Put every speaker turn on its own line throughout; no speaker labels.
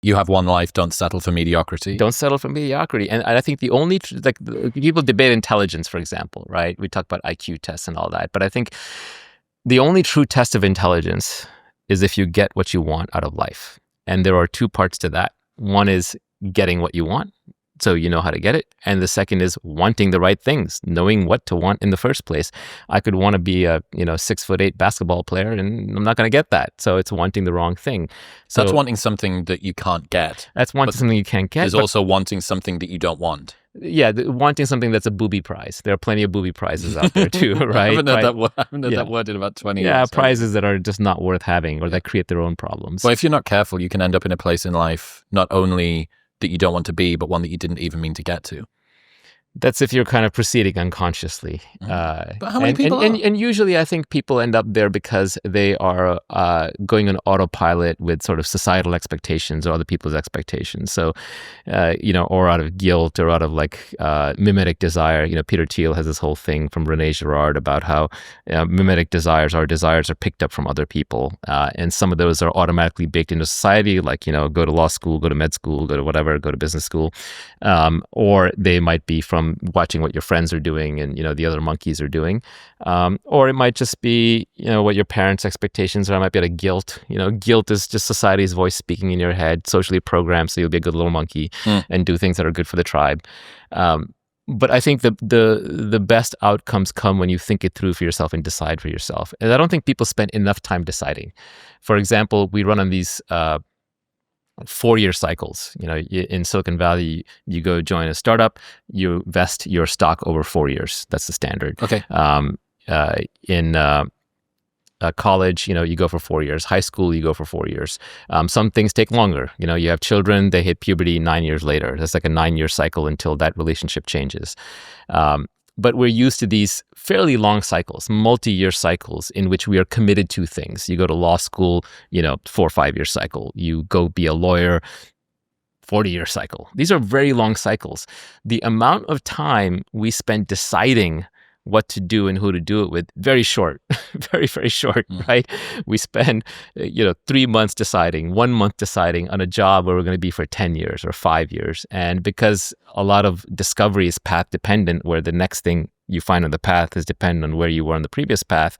You have one life, don't settle for mediocrity.
Don't settle for mediocrity. And I think the only, people debate intelligence, for example, right? We talk about IQ tests and all that. But I think the only true test of intelligence is if you get what you want out of life. And there are two parts to that. One is getting what you want, so you know how to get it. And the second is wanting the right things, knowing what to want in the first place. I could want to be a 6'8" basketball player, and I'm not going to get that. So it's wanting the wrong thing. So
that's wanting something that you can't get.
That's wanting something you can't get.
There's also wanting something that you don't want.
Yeah, wanting something that's a booby prize. There are plenty of booby prizes out there too, right?
I haven't heard that word in about 20 years.
Yeah, prizes that are just not worth having or that create their own problems.
Well, if you're not careful, you can end up in a place in life not only that you don't want to be, but one that you didn't even mean to get to.
That's if you're kind of proceeding unconsciously.
But how many people are?
And usually I think people end up there because they are going on autopilot with sort of societal expectations or other people's expectations. So, or out of guilt or out of mimetic desire. Peter Thiel has this whole thing from René Girard about how mimetic desires are picked up from other people. And some of those are automatically baked into society, go to law school, go to med school, go to whatever, go to business school. Or they might be from watching what your friends are doing and, the other monkeys are doing. Or it might just be, what your parents' expectations are. It might be out of guilt. Guilt is just society's voice speaking in your head, socially programmed, so you'll be a good little monkey and do things that are good for the tribe. But I think the best outcomes come when you think it through for yourself and decide for yourself. And I don't think people spend enough time deciding. For example, we run on these 4-year cycles. In Silicon Valley, you go join a startup, you vest your stock over 4 years. That's the standard.
Okay.
In college, you go for 4 years. High school, you go for 4 years. Some things take longer. You have children, they hit puberty 9 years later. That's like a 9-year cycle until that relationship changes. But we're used to these fairly long cycles, multi-year cycles in which we are committed to things. You go to law school, 4 or 5 year cycle. You go be a lawyer, 40-year cycle. These are very long cycles. The amount of time we spend deciding what to do and who to do it with, very short, very, very short, right? We spend, 3 months deciding, 1 month deciding on a job where we're going to be for 10 years or 5 years. And because a lot of discovery is path dependent, where the next thing you find on the path is dependent on where you were on the previous path,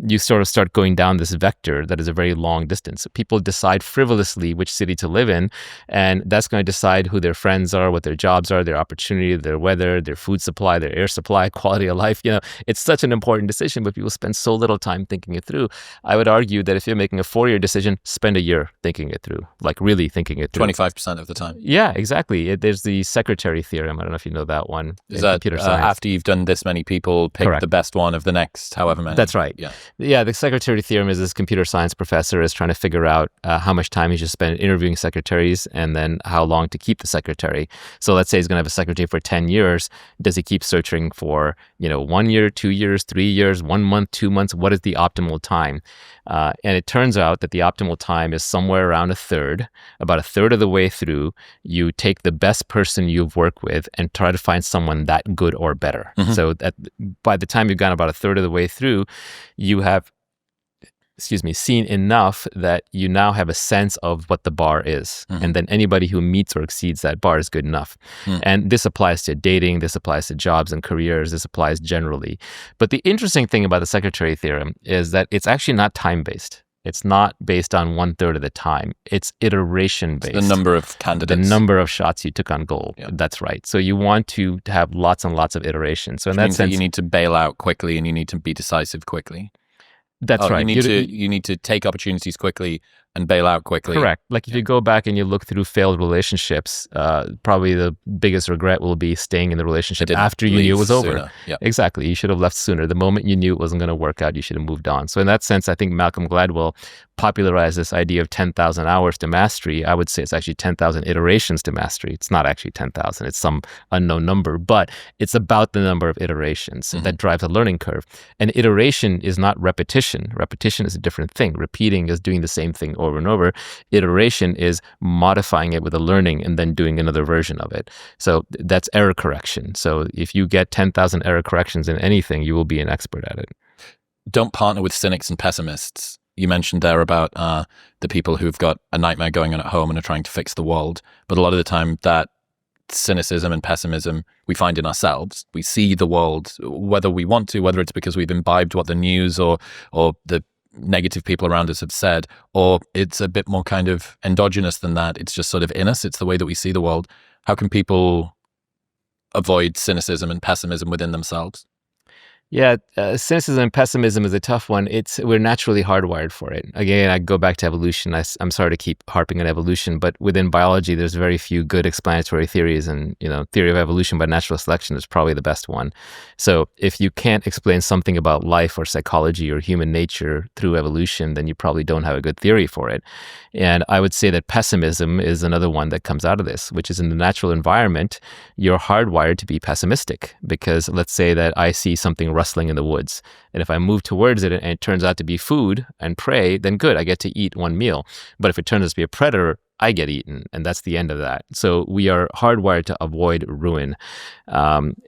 you sort of start going down this vector that is a very long distance. People decide frivolously which city to live in, and that's going to decide who their friends are, what their jobs are, their opportunity, their weather, their food supply, their air supply, quality of life. It's such an important decision, but people spend so little time thinking it through. I would argue that if you're making a 4-year decision, spend a year thinking it through, really thinking it through.
25% of the time.
Yeah, exactly. There's the secretary theorem. I don't know if you know that one.
Is that after you've done this many people, pick
Correct.
The best one of the next however many?
That's right. Yeah, the secretary theorem is this computer science professor is trying to figure out how much time he should spend interviewing secretaries and then how long to keep the secretary. So let's say he's going to have a secretary for 10 years. Does he keep searching for, 1 year, 2 years, 3 years, 1 month, 2 months? What is the optimal time? And it turns out that the optimal time is somewhere around a third. About a third of the way through, you take the best person you've worked with and try to find someone that good or better. So by the time you've gone about a third of the way through, you have seen enough that you now have a sense of what the bar is. And then anybody who meets or exceeds that bar is good enough. And this applies to dating, this applies to jobs and careers, this applies generally. But the interesting thing about the secretary theorem is that it's actually not time-based. It's not based on 1/3 of the time. It's iteration-based.
The number of candidates.
The number of shots you took on goal. Yeah. That's right. So you want to have lots and lots of iterations. So in that sense,
you need to bail out quickly and you need to be decisive quickly.
That's right.
You need to take opportunities quickly and bail out quickly.
Correct. If you go back and you look through failed relationships, probably the biggest regret will be staying in the relationship after you knew it was over.
Yep.
Exactly. You should have left sooner. The moment you knew it wasn't going to work out, you should have moved on. So in that sense, I think Malcolm Gladwell popularized this idea of 10,000 hours to mastery. I would say it's actually 10,000 iterations to mastery. It's not actually 10,000. It's some unknown number, but it's about the number of iterations that drives a learning curve. And iteration is not repetition. Repetition is a different thing. Repeating is doing the same thing over and over. Iteration is modifying it with a learning and then doing another version of it. So that's error correction. So if you get 10,000 error corrections in anything, you will be an expert at it.
Don't partner with cynics and pessimists. you mentioned there about the people who've got a nightmare going on at home and are trying to fix the world. But a lot of the time that cynicism and pessimism we find in ourselves. We see the world, whether we want to, whether it's because we've imbibed what the news or the negative people around us have said, or it's a bit more kind of endogenous than that. It's just sort of in us. It's the way that we see the world. How can people avoid cynicism and pessimism within themselves?
Yeah, cynicism and pessimism is a tough one. We're naturally hardwired for it. Again, I go back to evolution. I'm sorry to keep harping on evolution, but within biology, there's very few good explanatory theories, and theory of evolution by natural selection is probably the best one. So if you can't explain something about life or psychology or human nature through evolution, then you probably don't have a good theory for it. And I would say that pessimism is another one that comes out of this, which is in the natural environment, you're hardwired to be pessimistic, because let's say that I see something rustling in the woods, and if I move towards it and it turns out to be food and prey, then good, I get to eat one meal. But if it turns out to be a predator, I get eaten, and that's the end of that. So we are hardwired to avoid ruin, and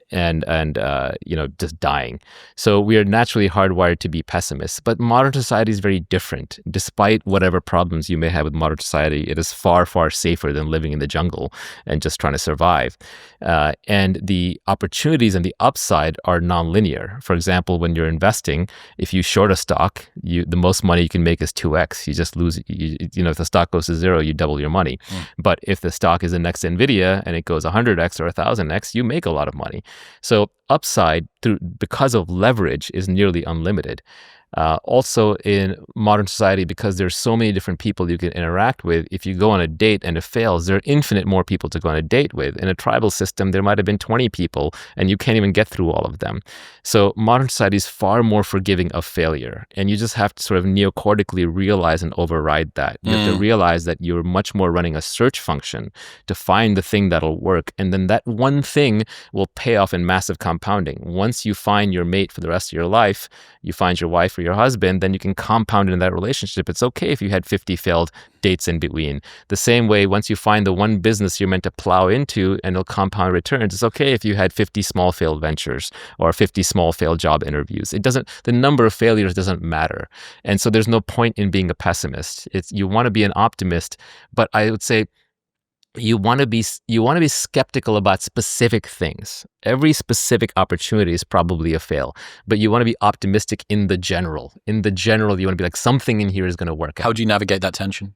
just dying. So we are naturally hardwired to be pessimists. But modern society is very different. Despite whatever problems you may have with modern society, it is far, far safer than living in the jungle and just trying to survive. And the opportunities and the upside are nonlinear. For example, when you're investing, if you short a stock, the most money you can make is 2x. You just lose. If the stock goes to zero, you double your money. But if the stock is the next NVIDIA and it goes 100x or 1000x, you make a lot of money. So upside because of leverage is nearly unlimited. Also in modern society, because there's so many different people you can interact with, if you go on a date and it fails, there are infinite more people to go on a date with. In a tribal system, there might have been 20 people and you can't even get through all of them. So modern society is far more forgiving of failure. And you just have to sort of neocortically realize and override that. You have to realize that you're much more running a search function to find the thing that'll work. And then that one thing will pay off in massive compounding. Once you find your mate for the rest of your life, you find your wife or your husband, then you can compound in that relationship. It's okay if you had 50 failed dates in between. The same way, once you find the one business you're meant to plow into and it'll compound returns, it's okay if you had 50 small failed ventures or 50 small failed job interviews. The number of failures doesn't matter. And so there's no point in being a pessimist. You want to be an optimist, but I would say you want to be skeptical about specific things. Every specific opportunity is probably a fail, but you want to be optimistic in the general. In the general, you want to be like, something in here is going to work out.
How do you navigate that tension?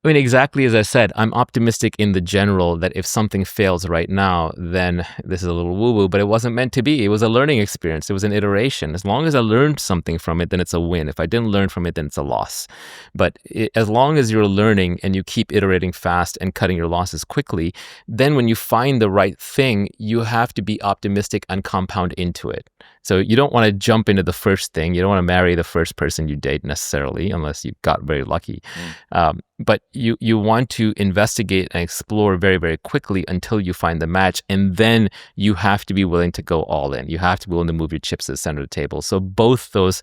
I mean, exactly as I said, I'm optimistic in the general that if something fails right now, then this is a little woo-woo, but it wasn't meant to be. It was a learning experience. It was an iteration. As long as I learned something from it, then it's a win. If I didn't learn from it, then it's a loss. But as long as you're learning and you keep iterating fast and cutting your losses quickly, then when you find the right thing, you have to be optimistic and compound into it. So you don't want to jump into the first thing. You don't want to marry the first person you date necessarily, unless you got very lucky. But you want to investigate and explore very, very quickly until you find the match. And then you have to be willing to go all in. You have to be willing to move your chips to the center of the table. So both those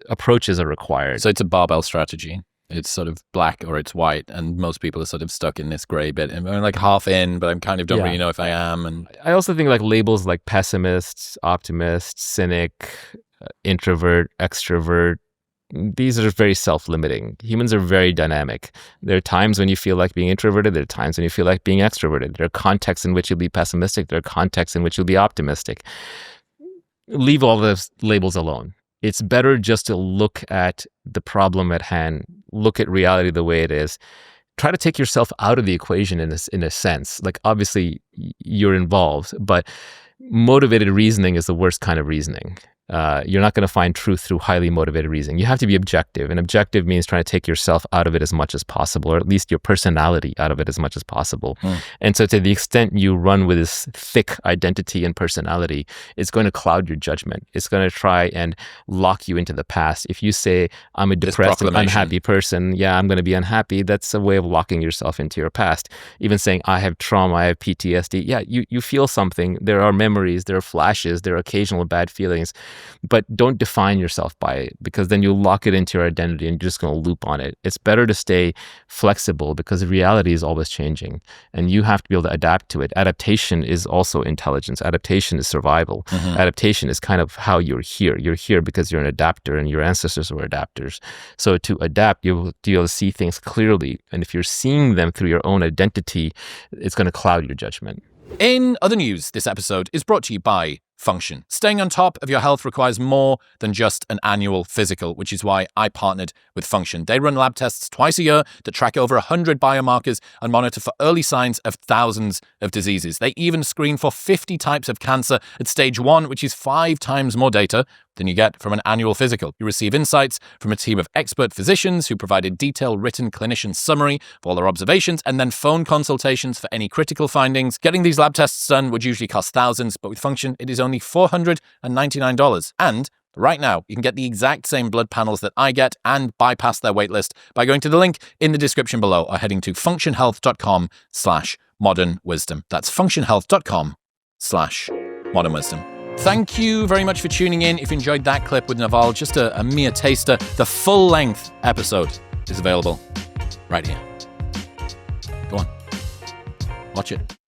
approaches are required.
So it's a barbell strategy. It's sort of black or it's white, and most people are sort of stuck in this gray bit. I'm like half in, but I'm kind of don't really know if I am. And
I also think like labels like pessimist, optimist, cynic, introvert, extrovert, these are very self-limiting. Humans are very dynamic. There are times when you feel like being introverted. There are times when you feel like being extroverted. There are contexts in which you'll be pessimistic. There are contexts in which you'll be optimistic. Leave all those labels alone. It's better just to look at the problem at hand, look at reality the way it is. Try to take yourself out of the equation in a sense. Like, obviously, you're involved, but motivated reasoning is the worst kind of reasoning. You're not going to find truth through highly motivated reasoning. You have to be objective. And objective means trying to take yourself out of it as much as possible, or at least your personality out of it as much as possible. And so to the extent you run with this thick identity and personality, it's going to cloud your judgment. It's going to try and lock you into the past. If you say, I'm a depressed and unhappy person, I'm going to be unhappy, that's a way of locking yourself into your past. Even saying, I have trauma, I have PTSD. You feel something. There are memories, there are flashes, there are occasional bad feelings. but don't define yourself by it, because then you'll lock it into your identity and you're just going to loop on it. It's better to stay flexible because reality is always changing and you have to be able to adapt to it. Adaptation is also intelligence. Adaptation is survival. Adaptation is kind of how you're here. You're here because you're an adapter and your ancestors were adapters. So to adapt, you'll be able to see things clearly. And if you're seeing them through your own identity, it's going to cloud your judgment.
In other news, this episode is brought to you by Function. Staying on top of your health requires more than just an annual physical, which is why I partnered with Function. They run lab tests twice a year that track over 100 biomarkers and monitor for early signs of thousands of diseases. They even screen for 50 types of cancer at stage 1, which is 5 times more data than you get from an annual physical. You receive insights from a team of expert physicians who provide a detailed written clinician summary of all their observations and then phone consultations for any critical findings. Getting these lab tests done would usually cost thousands, but with Function, it is only $499. And right now, you can get the exact same blood panels that I get and bypass their waitlist by going to the link in the description below or heading to functionhealth.com/modernwisdom. That's functionhealth.com/modernwisdom. Thank you very much for tuning in. If you enjoyed that clip with Naval, just a mere taster, the full-length episode is available right here. Go on. Watch it.